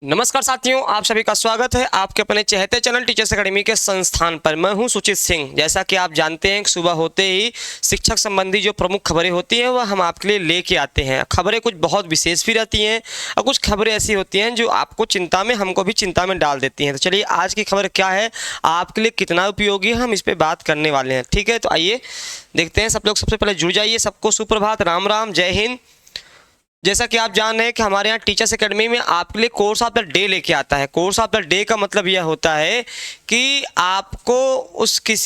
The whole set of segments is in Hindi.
नमस्कार साथियों, आप सभी का स्वागत है आपके अपने चहेते चैनल टीचर्स एकेडमी के संस्थान पर। मैं हूं सुचित सिंह। जैसा कि आप जानते हैं कि सुबह होते ही शिक्षक संबंधी जो प्रमुख खबरें होती हैं वह हम आपके लिए लेके आते हैं। खबरें कुछ बहुत विशेष भी रहती हैं और कुछ खबरें ऐसी होती हैं जो आपको चिंता में, हमको भी चिंता में डाल देती हैं। तो चलिए आज की खबर क्या है, आपके लिए कितना उपयोगी है, हम इस पर बात करने वाले हैं। ठीक है, तो आइए देखते हैं। सब लोग सबसे पहले जुड़ जाइए। सबको सुप्रभात, राम राम, जय हिंद। जैसा कि आप जान रहे हैं कि हमारे यहाँ टीचर्स एकेडमी में आपके लिए कोर्स ऑफ द डे लेके आता है। कोर्स ऑफ द डे का मतलब यह होता है कि आपको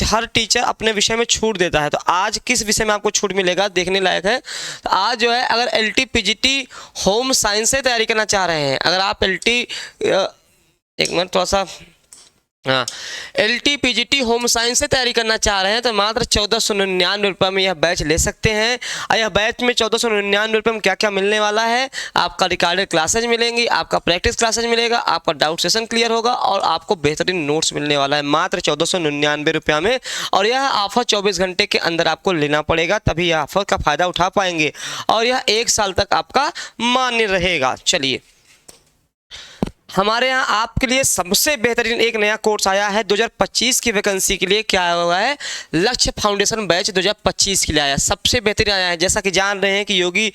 हर टीचर अपने विषय में छूट देता है। तो आज किस विषय में आपको छूट मिलेगा देखने लायक है। तो आज जो है, अगर LT PGT होम साइंस से तैयारी करना चाह रहे हैं, अगर आप एक मिनट थोड़ा सा LT PGT होम साइंस से तैयारी करना चाह रहे हैं तो मात्र 1499 रुपये में यह बैच ले सकते हैं। और यह बैच में 1499 रुपये में क्या क्या मिलने वाला है, आपका रिकॉर्डेड क्लासेज मिलेंगी, आपका प्रैक्टिस क्लासेज मिलेगा, आपका डाउट सेशन क्लियर होगा और आपको बेहतरीन नोट्स मिलने वाला है मात्र 1499 रुपये में। और यह ऑफर 24 घंटे के अंदर आपको लेना पड़ेगा, तभी यह ऑफर का फ़ायदा उठा पाएंगे और यह 1 साल तक आपका मान्य रहेगा। चलिए, हमारे यहाँ आपके लिए सबसे बेहतरीन एक नया कोर्स आया है 2025 की वैकेंसी के लिए। क्या हुआ है, लक्ष्य फाउंडेशन बैच 2025 के लिए आया, सबसे बेहतरीन आया है। जैसा कि जान रहे हैं कि योगी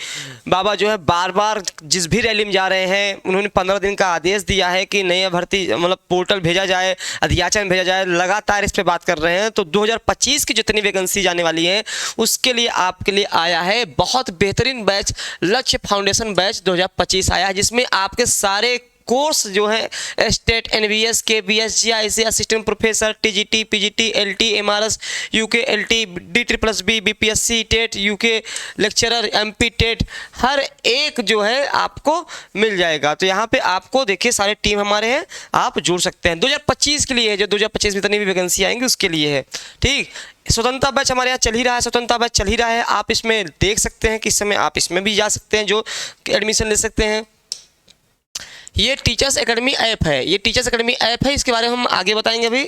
बाबा जो है बार बार जिस भी रैली में जा रहे हैं, उन्होंने 15 दिन का आदेश दिया है कि नई भर्ती मतलब पोर्टल भेजा जाए, अध्याचन भेजा जाए, लगातार इस पर बात कर रहे हैं। तो 2025 की जितनी वैकेंसी जाने वाली है उसके लिए आपके लिए आया है बहुत बेहतरीन बैच, लक्ष्य फाउंडेशन बैच 2025 आया है, जिसमें आपके सारे कोर्स जो है state, NVS, KBS, GIC, assistant professor, TGT, PGT, LT, MRS, UK, LT, DSSB, BPSC, TET, UK lecturer, MP TET, हर एक जो है आपको मिल जाएगा। तो यहाँ पे आपको देखिए सारे टीम हमारे हैं, आप जुड़ सकते हैं। 2025 के लिए है, जो 2025 में जितनी भी वैकेंसी आएंगी उसके लिए है। ठीक, स्वतंत्रता बैच हमारे यहाँ चल ही रहा है, स्वतंत्रता बैच चल ही रहा है। आप इसमें देख सकते हैं कि इस समय आप इसमें भी जा सकते हैं, जो एडमिशन ले सकते हैं। ये टीचर्स एकेडमी ऐप है, ये टीचर्स एकेडमी ऐप है, इसके बारे में हम आगे बताएंगे अभी।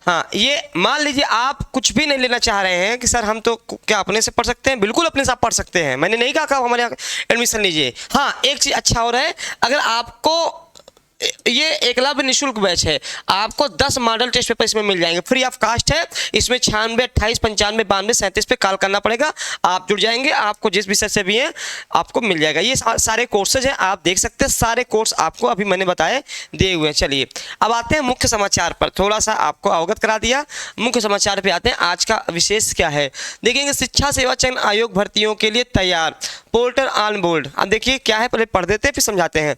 हाँ, ये मान लीजिए आप कुछ भी नहीं लेना चाह रहे हैं कि सर हम तो क्या अपने से पढ़ सकते हैं, बिल्कुल अपने से आप पढ़ सकते हैं। मैंने नहीं कहा हमारे यहाँ एडमिशन लीजिए। हाँ, एक चीज़ अच्छा हो रहा है, अगर आपको ये एकलव्य निःशुल्क बैच है, आपको 10 मॉडल टेस्ट पेपर इसमें मिल जाएंगे, फ्री ऑफ कास्ट है। इसमें 96 28 95 92 37 पे कॉल करना पड़ेगा, आप जुड़ जाएंगे। आपको जिस विषय से भी है आपको मिल जाएगा। ये सारे कोर्सेज हैं, आप देख सकते हैं, सारे कोर्स आपको अभी मैंने बताए दिए हुए हैं। चलिए अब आते हैं मुख्य समाचार पर, थोड़ा सा आपको अवगत करा दिया। मुख्य समाचार पे आते हैं, आज का विशेष क्या है देखेंगे। शिक्षा सेवा चयन आयोग भर्तियों के लिए तैयार, पोर्टल ऑन बोर्ड। अब देखिए क्या है, पहले पढ़ देते हैं फिर समझाते हैं।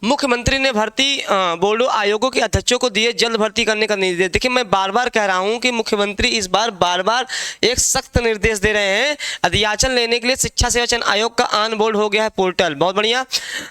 मुख्यमंत्री ने भर्ती बोर्डों आयोगों के अध्यक्षों को दिए जल्द भर्ती करने का निर्देश। देखिए मैं बार बार कह रहा हूं कि मुख्यमंत्री इस बार बार बार एक सख्त निर्देश दे रहे हैं। अध्याचन लेने के लिए शिक्षा सेवा चयन आयोग का ऑन बोर्ड हो गया है पोर्टल, बहुत बढ़िया।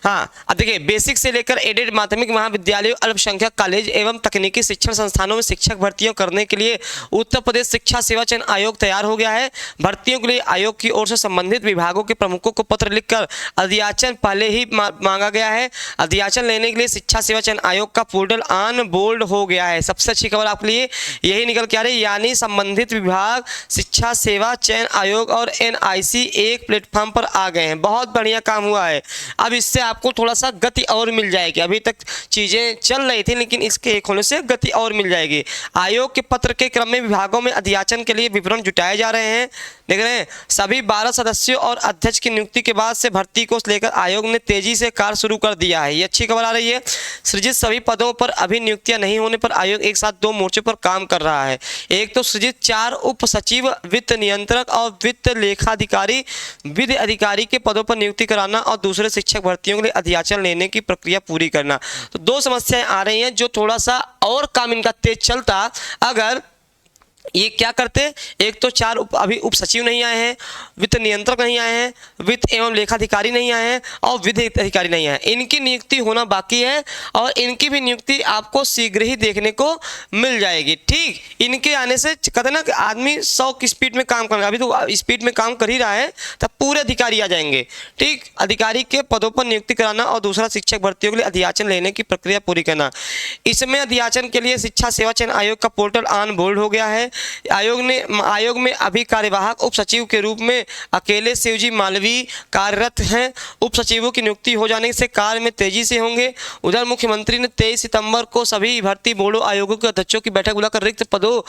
हाँ, अब देखिए बेसिक से लेकर एडेड माध्यमिक महाविद्यालयों, अल्पसंख्यक कॉलेज एवं तकनीकी शिक्षण संस्थानों में शिक्षक भर्तियों करने के लिए उत्तर प्रदेश शिक्षा सेवा चयन आयोग तैयार हो गया है। भर्तियों के लिए आयोग की ओर से संबंधित विभागों के प्रमुखों को पत्र लिखकर अध्याचन पहले ही मांगा गया है। अध्याचन लेने के लिए शिक्षा सेवा चयन आयोग का पोर्टल ऑन बोर्ड हो गया है। सबसे अच्छी खबर आपके लिए यही निकल के आ रही है, यानी संबंधित विभाग, शिक्षा सेवा चयन आयोग और NIC एक प्लेटफॉर्म पर आ गए हैं। बहुत बढ़िया काम हुआ है। अब इससे आपको थोड़ा सा गति और मिल जाएगी। अभी तक चीज़ें चल रही थी लेकिन इसके एक होने से गति और मिल जाएगी। आयोग के पत्र के क्रम में विभागों में अध्याचन के लिए विवरण जुटाए जा रहे हैं। देख रहे हैं, सभी 12 सदस्यों और अध्यक्ष की नियुक्ति के बाद से भर्ती को लेकर आयोग ने तेजी से कार्य शुरू कर दिया है। ये अच्छी खबर आ रही है। सृजित सभी पदों पर अभी नियुक्तियां नहीं होने पर आयोग एक साथ 2 मोर्चों पर काम कर रहा है। एक तो सृजित 4 उप सचिव, वित्त नियंत्रक और वित्त लेखाधिकारी, विधि अधिकारी के पदों पर नियुक्ति कराना और दूसरे शिक्षक भर्तियों के लिए अध्याचन लेने की प्रक्रिया पूरी करना। तो 2 समस्याएं आ रही हैं, जो थोड़ा सा और काम इनका तेज चलता अगर ये क्या करते। एक तो 4 अभी उप सचिव नहीं आए हैं, वित्त नियंत्रक नहीं आए हैं, वित्त एवं लेखाधिकारी नहीं आए हैं और विधि अधिकारी नहीं आए हैं। इनकी नियुक्ति होना बाकी है और इनकी भी नियुक्ति आपको शीघ्र ही देखने को मिल जाएगी। ठीक, इनके आने से कहते ना कि आदमी 100 की स्पीड में काम करना, अभी तो स्पीड में काम कर ही रहा है, तब पूरे अधिकारी आ जाएंगे। ठीक, अधिकारी के पदों पर नियुक्ति कराना और दूसरा शिक्षक भर्तियों के लिए अध्याचन लेने की प्रक्रिया पूरी करना। इसमें अध्याचन के लिए शिक्षा सेवा चयन आयोग का पोर्टल ऑन बोर्ड हो गया है। आयोग में अभी कार्यवाहक उप सचिव के रूप में अकेले शिवजी मालवीय कार्यरत हैं। उप सचिवों की नियुक्ति हो जाने से कार्य में तेजी से होंगे। उधर मुख्यमंत्री ने 23 सितंबर को सभी भर्ती बोर्डों आयोगों के अध्यक्षों की बैठक बुलाकर रिक्त पदों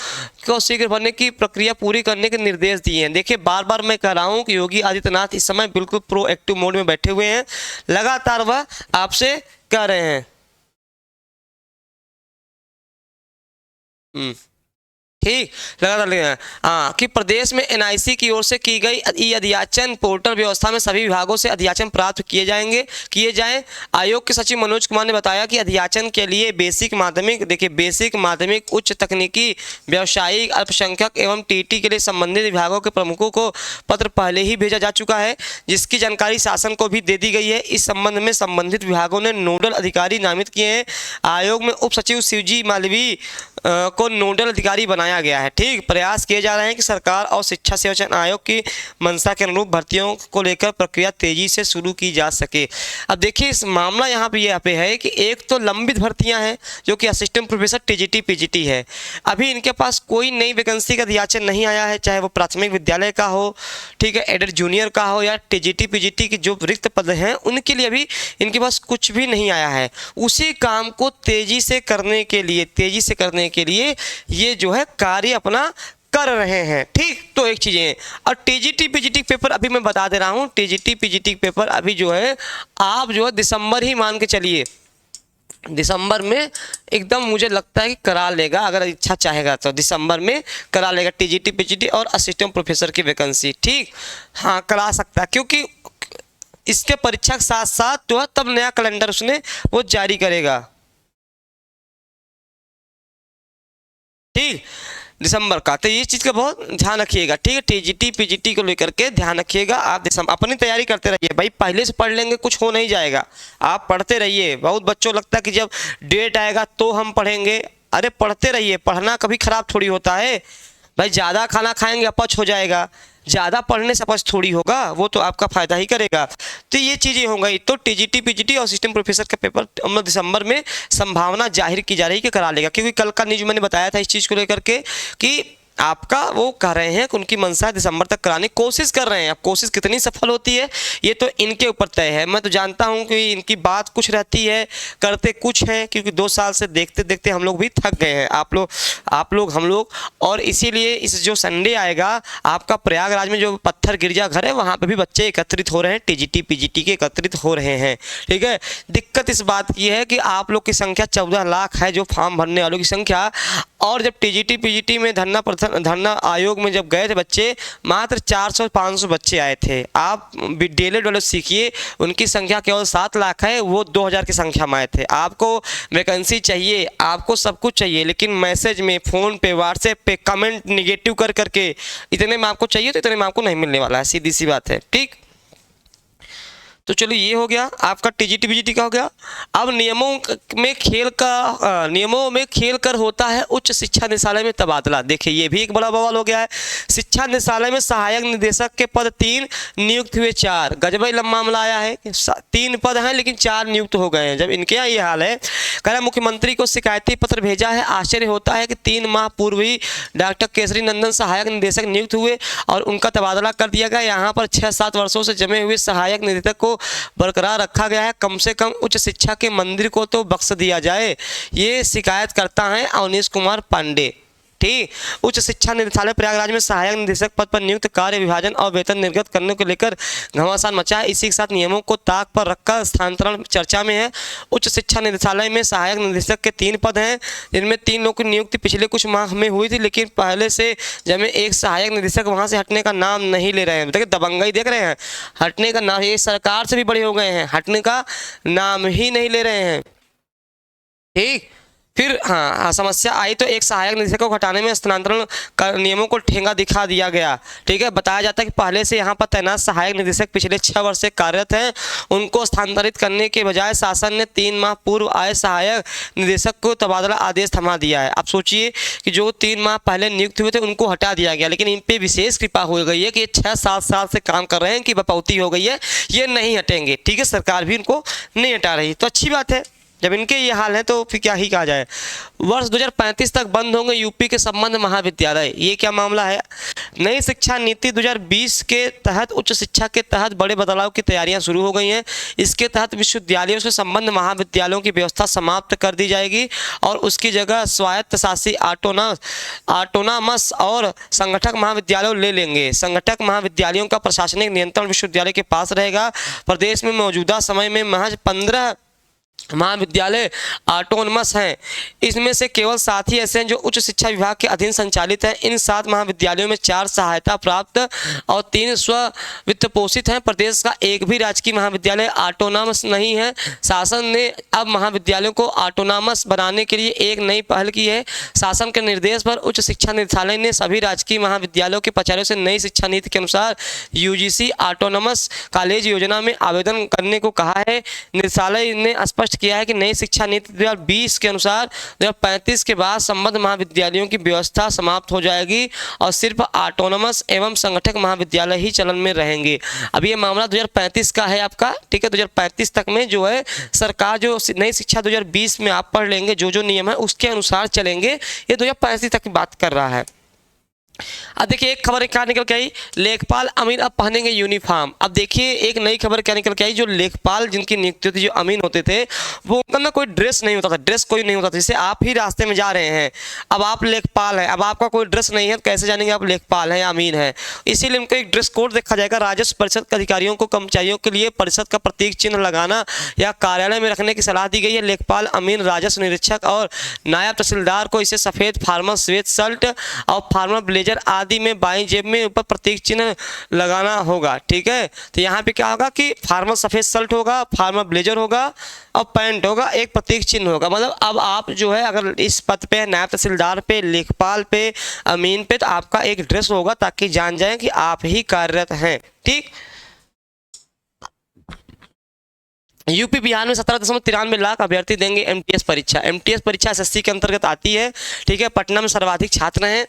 को शीघ्र भरने की प्रक्रिया पूरी करने के निर्देश दिए हैं। देखिए बार बार मैं कह रहा हूँ कि योगी आदित्यनाथ इस समय बिल्कुल प्रोएक्टिव मोड में बैठे हुए हैं, लगातार वह आपसे कह रहे हैं। ठीक, लगातार हाँ कि प्रदेश में एनआईसी की ओर से की गई ई अध्याचन पोर्टल व्यवस्था में सभी विभागों से अध्याचन प्राप्त किए जाएं। आयोग के सचिव मनोज कुमार ने बताया कि अध्याचन के लिए बेसिक माध्यमिक उच्च तकनीकी व्यावसायिक अल्पसंख्यक एवं टीटी के लिए संबंधित विभागों के प्रमुखों को पत्र पहले ही भेजा जा चुका है, जिसकी जानकारी शासन को भी दे दी गई है। इस संबंध में संबंधित विभागों ने नोडल अधिकारी नामित किए हैं। आयोग में उप सचिव शिवजी मालवीय को नोडल अधिकारी बनाया गया है। ठीक, प्रयास किए जा रहे हैं कि सरकार और शिक्षा सेवाचयन आयोग की मंशा के अनुरूप भर्तियों को लेकर प्रक्रिया तेजी से शुरू की जा सके। अब देखिए इस मामला यहाँ पे है कि एक तो लंबित भर्तियां हैं जो कि असिस्टेंट प्रोफेसर टीजीटी पीजीटी है। अभी इनके पास कोई नई वैकेंसी का अध्याचन नहीं आया है, चाहे वो प्राथमिक विद्यालय का हो, ठीक है, एडेड जूनियर का हो या टीजीटी पीजीटी के जो रिक्त पद हैं उनके लिए अभी इनके पास कुछ भी नहीं आया है। उसी काम को तेजी से करने के लिए ये जो है कार्य अपना कर रहे हैं। ठीक, तो एक चीज़ है। और टीजीटी पीजीटी पेपर अभी मैं बता दे रहा हूँ, टीजीटी पीजीटी पेपर अभी जो है आप जो है दिसंबर ही मान के चलिए, दिसंबर में एकदम मुझे लगता है कि करा लेगा, अगर इच्छा चाहेगा तो दिसंबर में करा लेगा टीजीटी पीजीटी और असिस्टेंट प्रोफेसर की वैकेंसी। ठीक, हाँ करा सकता है, क्योंकि इसके परीक्षा के साथ साथ जो है तब नया कैलेंडर उसने वो जारी करेगा। ठीक, दिसंबर का, तो ये चीज़ का बहुत ध्यान रखिएगा। ठीक है, टीजीटी पीजीटी को लेकर के ध्यान रखिएगा। आप दिसंबर अपनी तैयारी करते रहिए भाई, पहले से पढ़ लेंगे कुछ हो नहीं जाएगा, आप पढ़ते रहिए। बहुत बच्चों लगता है कि जब डेट आएगा तो हम पढ़ेंगे, अरे पढ़ते रहिए, पढ़ना कभी खराब थोड़ी होता है भाई। ज़्यादा खाना खाएंगे अपच हो जाएगा, ज़्यादा पढ़ने से अपच थोड़ी होगा, वो तो आपका फ़ायदा ही करेगा। तो ये चीज़ें होंगी। तो टीजीटी पीजीटी और असिस्टेंट प्रोफेसर का पेपर हम लोग दिसंबर में संभावना जाहिर की जा रही है कि करा लेगा, क्योंकि कल का न्यूज़ मैंने बताया था इस चीज़ को लेकर के कि आपका वो कह रहे हैं कि उनकी मंशा दिसंबर तक कराने की कोशिश कर रहे हैं। अब कोशिश कितनी सफल होती है ये तो इनके ऊपर तय है। मैं तो जानता हूं कि इनकी बात कुछ रहती है, करते कुछ हैं, क्योंकि 2 साल से देखते देखते हम लोग भी थक गए हैं, आप लोग हम लोग। और इसीलिए इस जो संडे आएगा आपका प्रयागराज में जो पत्थर गिरजाघर है वहाँ पर भी बच्चे एकत्रित हो रहे हैं, टीजीटी पीजीटी के एकत्रित हो रहे हैं। ठीक है, दिक्कत इस बात की है कि आप लोग की संख्या 14 लाख है जो फॉर्म भरने वालों की संख्या, और जब टीजीटी पीजीटी में धरना आयोग में जब गए थे बच्चे, मात्र 400-500 बच्चे आए थे। आप डीएलएड सीखिए, उनकी संख्या केवल 7 लाख है, वो 2000 की संख्या में आए थे। आपको वैकेंसी चाहिए, आपको सब कुछ चाहिए, लेकिन मैसेज में, फ़ोन पे, व्हाट्सएप पे कमेंट निगेटिव कर करके इतने में आपको चाहिए तो इतने में आपको नहीं मिलने वाला है, सीधी सी बात है। ठीक, तो चलो ये हो गया आपका टीजीटी पीजीटी का हो गया। अब नियमों में खेल कर होता है उच्च शिक्षा निदेशालय में तबादला। देखिए ये भी एक बड़ा बवाल हो गया है। शिक्षा निदेशालय में सहायक निदेशक के पद 3 नियुक्त हुए 4। गजब ही लंबा मामला आया है, 3 पद हैं लेकिन 4 नियुक्त हो गए हैं। जब इनके यहाँ ये हाल है, कह रहा मुख्यमंत्री को शिकायती पत्र भेजा है। आश्चर्य होता है कि 3 माह पूर्व ही डॉक्टर केसरी नंदन सहायक निदेशक नियुक्त हुए और उनका तबादला कर दिया गया। यहाँ पर 6-7 वर्षों से जमे हुए सहायक निदेशक को बरकरार रखा गया है। कम से कम उच्च शिक्षा के मंदिर को तो बख्श दिया जाए, ये शिकायत करता है अवनीश कुमार पांडे। ठीक, उच्च शिक्षा निदेशालय प्रयागराज में सहायक निदेशक पद पर नियुक्त कार्य विभाजन और वेतन निर्गत करने को लेकर घमासान मचा है। इसी के साथ नियमों को ताक पर रखकर स्थानांतरण चर्चा में है। उच्च शिक्षा निदेशालय में सहायक निदेशक के 3 पद हैं, जिनमें 3 लोगों की नियुक्ति पिछले कुछ माह में हुई थी, लेकिन पहले से जब एक सहायक निदेशक वहाँ से हटने का नाम नहीं ले रहे हैं। देखिए दबंगई देख रहे हैं, हटने का नाम, ये सरकार से भी बड़े हो गए हैं, हटने का नाम ही नहीं ले रहे हैं। ठीक, फिर हाँ समस्या आई तो एक सहायक निदेशक को हटाने में स्थानांतरण नियमों को ठेंगा दिखा दिया गया। ठीक है, बताया जाता है कि पहले से यहाँ पर तैनात सहायक निदेशक पिछले 6 वर्ष से कार्यरत हैं, उनको स्थानांतरित करने के बजाय शासन ने 3 माह पूर्व आए सहायक निदेशक को तबादला आदेश थमा दिया है। अब सोचिए कि जो 3 माह पहले नियुक्त हुए थे उनको हटा दिया गया, लेकिन इन पर विशेष कृपा हो गई है कि 6-7 साल से काम कर रहे हैं कि बपौती हो गई है, ये नहीं हटेंगे। ठीक है, सरकार भी उनको नहीं हटा रही, तो अच्छी बात है। जब इनके ये हाल है तो फिर क्या ही कहा जाए। वर्ष 2035 तक बंद होंगे यूपी के संबंध महाविद्यालय, ये क्या मामला है। नई शिक्षा नीति 2020 के तहत उच्च शिक्षा के तहत बड़े बदलाव की तैयारियां शुरू हो गई हैं। इसके तहत विश्वविद्यालयों से संबंध महाविद्यालयों की व्यवस्था समाप्त कर दी जाएगी और उसकी जगह स्वायत्त शासी ऑटोनॉमस और संगठक महाविद्यालय ले लेंगे। संगठक महाविद्यालयों का प्रशासनिक नियंत्रण विश्वविद्यालय के पास रहेगा। प्रदेश में मौजूदा समय में महज 15 महाविद्यालय ऑटोनमस हैं। इसमें से केवल 7 ही ऐसे हैं जो उच्च शिक्षा विभाग के अधीन संचालित हैं। इन 7 महाविद्यालयों में 4 सहायता प्राप्त और 3 स्व वित्त पोषित हैं। प्रदेश का एक भी राजकीय महाविद्यालय ऑटोनमस नहीं है। शासन ने अब महाविद्यालयों को ऑटोनमस बनाने के लिए एक नई पहल की है। शासन के निर्देश पर उच्च शिक्षा निदेशालय ने सभी राजकीय महाविद्यालयों के प्राचार्यों से नई शिक्षा नीति के अनुसार यूजीसी ऑटोनमस कॉलेज योजना में आवेदन करने को कहा है। निदेशालय ने स्पष्ट किया है कि नई शिक्षा नीति 2020 के अनुसार 2035 के बाद संबद्ध महाविद्यालयों की व्यवस्था समाप्त हो जाएगी और सिर्फ ऑटोनमस एवं संगठक महाविद्यालय ही चलन में रहेंगे। अब ये मामला 2035 का है आपका, ठीक है। 2035 तक में जो है सरकार जो नई शिक्षा 2020 में आप पढ़ लेंगे, जो जो नियम है उसके अनुसार चलेंगे। ये 2035 तक की बात कर रहा है। अब देखिए एक खबर क्या निकल के आई, लेखपाल अमीन अब पहनेंगे यूनिफॉर्म। अब देखिए एक नई खबर क्या निकल के आई, जो लेखपाल जिनकी नियुक्ति होती, जो अमीन होते थे, वो उनका ना कोई ड्रेस नहीं होता था, ड्रेस कोई नहीं होता था। जैसे आप ही रास्ते में जा रहे हैं, अब आप लेखपाल हैं, अब आपका कोई ड्रेस नहीं है, तो कैसे जानेंगे आप लेखपाल हैं या अमीन है। इसीलिए उनको एक ड्रेस कोड देखा जाएगा। राजस्व परिषद के अधिकारियों को कर्मचारियों के लिए परिषद का प्रतीक चिन्ह लगाना या कार्यालय में रखने की सलाह दी गई है। लेखपाल, अमीन, राजस्व निरीक्षक और नायब तहसीलदार को इसे सफेद फार्मल श्वेत शर्ट और फार्मल ब्लेजर आदि में बाईं जेब में ऊपर प्रतीक चिन्ह लगाना होगा, ठीक है। तो यहाँ पे क्या होगा कि फार्मल सफेद शर्ट होगा, फार्मल ब्लेजर होगा और पैंट होगा, एक प्रतीक चिन्ह होगा। मतलब अब आप जो है अगर इस पद पे, नायब तहसीलदार पे, लेखपाल पे, अमीन पे, तो आपका एक ड्रेस होगा ताकि जान जाए कि आप ही कार्यरत हैं, ठीक। यूपी बिहार में 17.93 लाख अभ्यर्थी देंगे एमटीएस परीक्षा। एमटीएस परीक्षा एसएससी के अंतर्गत आती है, ठीक है। पटना में सर्वाधिक छात्र हैं।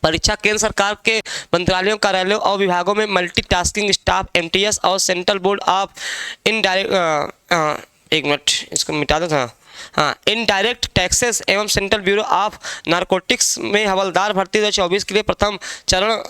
परीक्षा केंद्र सरकार के मंत्रालयों, कार्यालयों और विभागों में मल्टीटास्किंग स्टाफ एमटीएस और सेंट्रल बोर्ड ऑफ इनडायरेक्ट एक मिनट इसको मिटा दो था, हाँ, इनडायरेक्ट टैक्सेस एवं सेंट्रल ब्यूरो ऑफ नारकोटिक्स में हवलदार भर्ती 2024 के लिए प्रथम चरण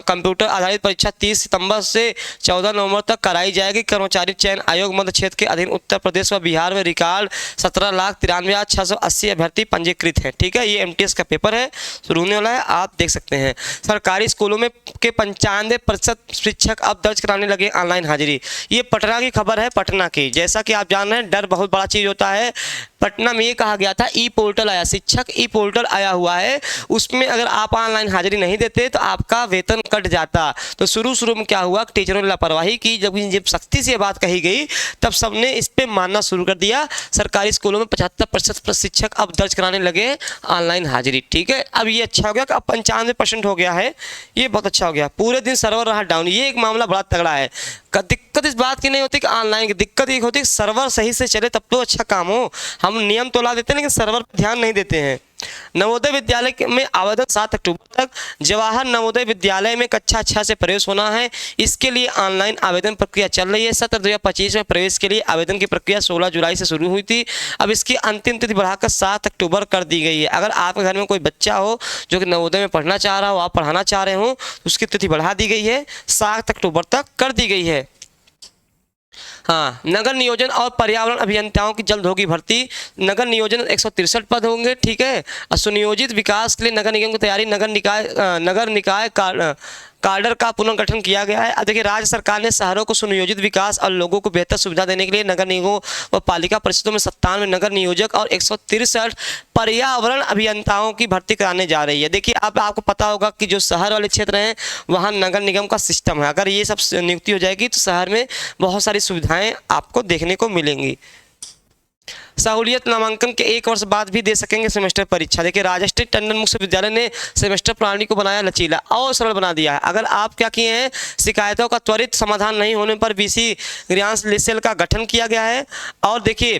कंप्यूटर आधारित परीक्षा 30 सितंबर से 14 नवंबर तक कराई जाएगी। कर्मचारी चयन आयोग मध्य क्षेत्र के अधीन उत्तर प्रदेश व बिहार में रिकॉर्ड 17,93,680 अभ्यर्थी पंजीकृत हैं, ठीक है। ये एमटीएस का पेपर है, शुरू होने वाला है, आप देख सकते हैं। सरकारी स्कूलों में के 95% शिक्षक अब दर्ज कराने लगे ऑनलाइन हाजिरी। ये पटना की खबर है, पटना की। जैसा कि आप जान रहे हैं, डर बहुत बड़ा चीज़ होता है। पटना में ये कहा गया था ई पोर्टल आया, शिक्षक ई पोर्टल आया हुआ है, उसमें अगर आप ऑनलाइन हाजिरी नहीं देते तो आपका वेतन कट जाता। तो शुरू में क्या हुआ, टीचरों ने लापरवाही की। जब सख्ती से बात कही गई तब सबने इस पे मानना शुरू कर दिया। सरकारी स्कूलों में 75% शिक्षक अब दर्ज कराने लगे ऑनलाइन हाजिरी, ठीक है। अब ये अच्छा हो गया कि अब 95% हो गया है, ये बहुत अच्छा हो गया। पूरे दिन सर्वर रहा डाउन, ये एक मामला बड़ा तगड़ा है। दिक्कत इस बात की नहीं होती कि ऑनलाइन की दिक्कत ये होती है कि सर्वर सही से चले तब तो अच्छा काम हो। हम नियम तो ला देते हैं लेकिन सर्वर पर ध्यान नहीं देते हैं। नवोदय विद्यालय में आवेदन 7 अक्टूबर तक। जवाहर नवोदय विद्यालय में कक्षा 6 से प्रवेश होना है, इसके लिए ऑनलाइन आवेदन प्रक्रिया चल रही है। सत्र 2025 में प्रवेश के लिए आवेदन की प्रक्रिया 16 जुलाई से शुरू हुई थी। अब इसकी अंतिम तिथि बढ़ाकर 7 अक्टूबर कर दी गई है। अगर आपके घर में कोई बच्चा हो जो कि नवोदय में पढ़ना चाह रहा हो, आप पढ़ाना चाह रहे हो, तो उसकी तिथि बढ़ा दी गई है, 7 अक्टूबर तक कर दी गई है। हाँ, नगर नियोजन और पर्यावरण अभियंताओं की जल्द होगी भर्ती। नगर नियोजन 163 पद होंगे, ठीक है। और सुनियोजित विकास के लिए नगर निगम की तैयारी। नगर निकाय कार्डर का पुनर्गठन किया गया है। अब देखिए राज्य सरकार ने शहरों को सुनियोजित विकास और लोगों को बेहतर सुविधा देने के लिए नगर निगमों व पालिका परिषदों में 97 नगर नियोजक और 163 पर्यावरण अभियंताओं की भर्ती कराने जा रही है। देखिए आपको पता होगा कि जो शहर वाले क्षेत्र हैं वहाँ नगर निगम का सिस्टम है। अगर ये सब नियुक्ति हो जाएगी तो शहर में बहुत सारी सुविधाएँ आपको देखने को मिलेंगी। सहूलियत नामांकन के 1 वर्ष बाद भी दे सकेंगे सेमेस्टर परीक्षा। देखिए राजश्री टंडन मुक्त विद्यालय ने सेमेस्टर प्रणाली को बनाया लचीला और सरल बना दिया है। अगर आप क्या किए हैं, शिकायतों का त्वरित समाधान नहीं होने पर बीसी ग्रांस सेल का गठन किया गया है। और देखिए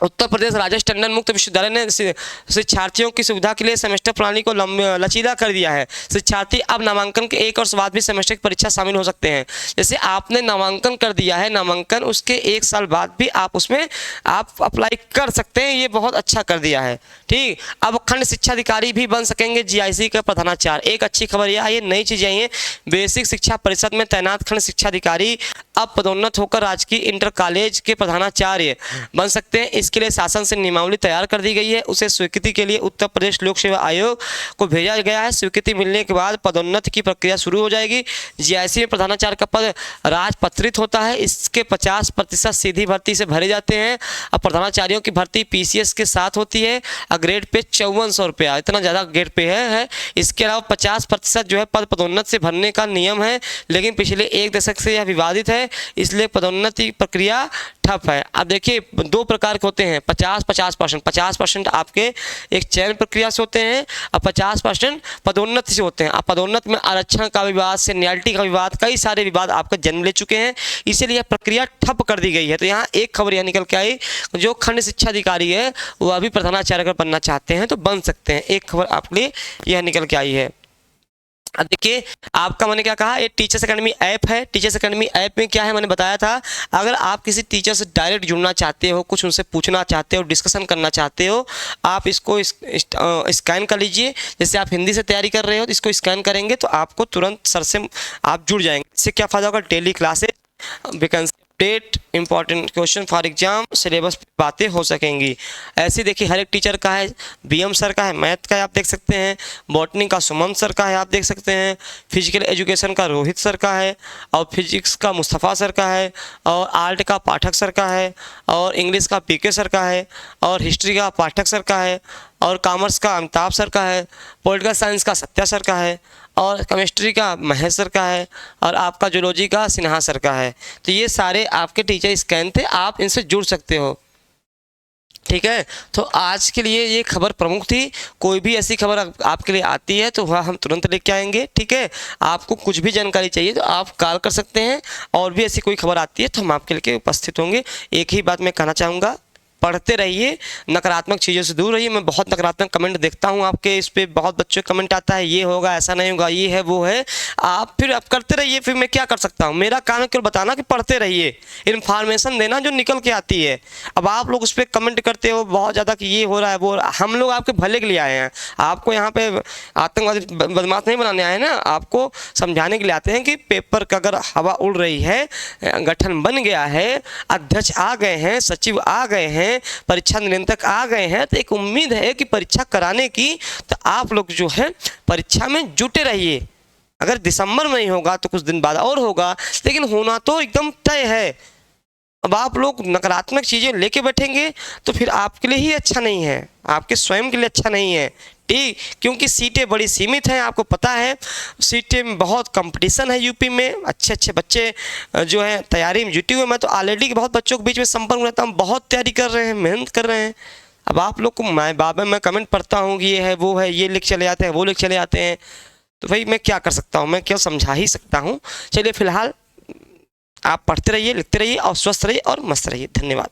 उत्तर प्रदेश राजेश टंडन मुक्त विश्वविद्यालय ने शिक्षार्थियों की सुविधा के लिए सेमेस्टर प्रणाली को लचीला कर दिया है। शिक्षार्थी अब नामांकन के 1 वर्ष बाद भी सेमेस्टर की परीक्षा शामिल हो सकते हैं। जैसे आपने नामांकन कर दिया है, नामांकन उसके 1 साल बाद भी आप उसमें आप अप्लाई कर सकते हैं। ये बहुत अच्छा कर दिया है। ठीक, अब खंड शिक्षा अधिकारी भी बन सकेंगे GIC का प्रधानाचार्य। एक अच्छी खबर यह आई है, नई चीज़ आई है, बेसिक शिक्षा परिषद में तैनात खंड शिक्षा अधिकारी अब पदोन्नत होकर राजकीय इंटर कॉलेज के प्रधानाचार्य बन सकते हैं। इसके लिए शासन से नियमावली तैयार कर दी गई है। उसे स्वीकृति के लिए उत्तर प्रदेश लोक सेवा आयोग को भेजा गया है। स्वीकृति मिलने के बाद पदोन्नति की प्रक्रिया शुरू हो जाएगी। GIC में प्रधानाचार्य का पद राजपत्रित होता है। इसके 50% सीधी भर्ती से भरे जाते हैं। अब प्रधानाचार्यों की भर्ती PCS के साथ होती है। ग्रेड पे 5400 रुपया, इतना ज़्यादा ग्रेड पे है। इसके अलावा 50% जो है पद पदोन्नति से भरने का नियम है, लेकिन पिछले 1 दशक से यह विवादित है, इसलिए पदोन्नति प्रक्रिया ठप है। अब देखिए 2 प्रकार के होते हैं, 50% 50% आपके एक चयन प्रक्रिया से होते हैं और 50% पदोन्नति से होते हैं। अब पदोन्नति में आरक्षण का विवाद, सीनियरिटी का विवाद, कई सारे विवाद आपका जन्म ले चुके हैं, इसीलिए प्रक्रिया ठप कर दी गई है। तो यहाँ एक खबर यह निकल के आई, जो खंड शिक्षा अधिकारी है वो अभी प्रधानाचार्य अगर बनना चाहते हैं तो बन सकते हैं। एक खबर आपके लिए यह निकल के आई है। अब देखिए आपका मैंने क्या कहा, ये टीचर्स एकेडमी ऐप है। टीचर्स एकेडमी ऐप में क्या है, मैंने बताया था, अगर आप किसी टीचर से डायरेक्ट जुड़ना चाहते हो, कुछ उनसे पूछना चाहते हो, डिस्कशन करना चाहते हो, आप इसको स्कैन कर लीजिए। जैसे आप हिंदी से तैयारी कर रहे हो तो इसको स्कैन करेंगे तो आपको तुरंत सर से आप जुड़ जाएंगे। इससे क्या फ़ायदा होगा, daily classes, vacancy update, important question for exam, syllabus पे बातें हो सकेंगी। ऐसे देखिए हर एक टीचर का है, BM सर का है, मैथ का है आप देख सकते हैं, बॉटनी का सुमन सर का है आप देख सकते हैं, फिजिकल एजुकेशन का रोहित सर का है, और फिजिक्स का मुस्तफ़ा सर का है, और आर्ट का पाठक सर का है, और इंग्लिश का PK सर का है, और हिस्ट्री का पाठक सर का है, और कॉमर्स का अमिताभ सर का है, पॉलिटिकल साइंस का सत्या सर का है, और केमिस्ट्री का महेश सर का है, और आपका जूलॉजी का सिन्हा सर का है। तो ये सारे आपके टीचर स्कैन थे, आप इनसे जुड़ सकते हो। ठीक है, तो आज के लिए ये खबर प्रमुख थी। कोई भी ऐसी खबर आपके लिए आती है तो वह हम तुरंत लेके आएंगे। ठीक है, आपको कुछ भी जानकारी चाहिए तो आप कॉल कर सकते हैं, और भी ऐसी कोई खबर आती है तो हम आपके लिए उपस्थित होंगे। एक ही बात मैं कहना चाहूँगा, पढ़ते रहिए, नकारात्मक चीज़ों से दूर रहिए। मैं बहुत नकारात्मक कमेंट देखता हूँ आपके, इस पर बहुत बच्चों का कमेंट आता है, ये होगा, ऐसा नहीं होगा, ये है, वो है। आप करते रहिए, फिर मैं क्या कर सकता हूँ। मेरा काम है केवल बताना कि पढ़ते रहिए, इन्फॉर्मेशन देना जो निकल के आती है। अब आप लोग उस पर कमेंट करते हो बहुत ज़्यादा कि ये हो रहा है, वो, हम लोग आपके भले के लिए आए हैं। आपको यहाँ पे आतंकवादी बदमाश नहीं बनाने आए हैं ना, आपको समझाने के लिए आते हैं कि पेपर का अगर हवा उड़ रही है, गठन बन गया है, अध्यक्ष आ गए हैं, सचिव आ गए हैं, परीक्षा नियंत्रक आ गए हैं, तो एक उम्मीद है कि परीक्षा कराने की, तो आप लोग जो है परीक्षा में जुटे रहिए। अगर दिसंबर में नहीं होगा तो कुछ दिन बाद और होगा, लेकिन होना तो एकदम तय है। अब आप लोग नकारात्मक चीज़ें लेके बैठेंगे तो फिर आपके लिए ही अच्छा नहीं है, आपके स्वयं के लिए अच्छा नहीं है। ठीक, क्योंकि सीटें बड़ी सीमित हैं, आपको पता है, सीटें में बहुत कंपटीशन है। यूपी में अच्छे अच्छे बच्चे जो हैं तैयारी में जुटे हुए। मैं तो ऑलरेडी बहुत बच्चों के बीच में संपर्क में रहता हूँ, बहुत तैयारी कर रहे हैं, मेहनत कर रहे हैं। अब आप लोग को मैं कमेंट पढ़ता हूँ कि ये है, वो है, ये लिख चले जाते हैं, वो लिख चले जाते हैं, तो भाई मैं क्या कर सकता हूँ, मैं क्या समझा ही सकता हूँ। चलिए फिलहाल आप पढ़ते रहिए, लिखते रहिए, और स्वस्थ रहिए और मस्त रहिए। धन्यवाद।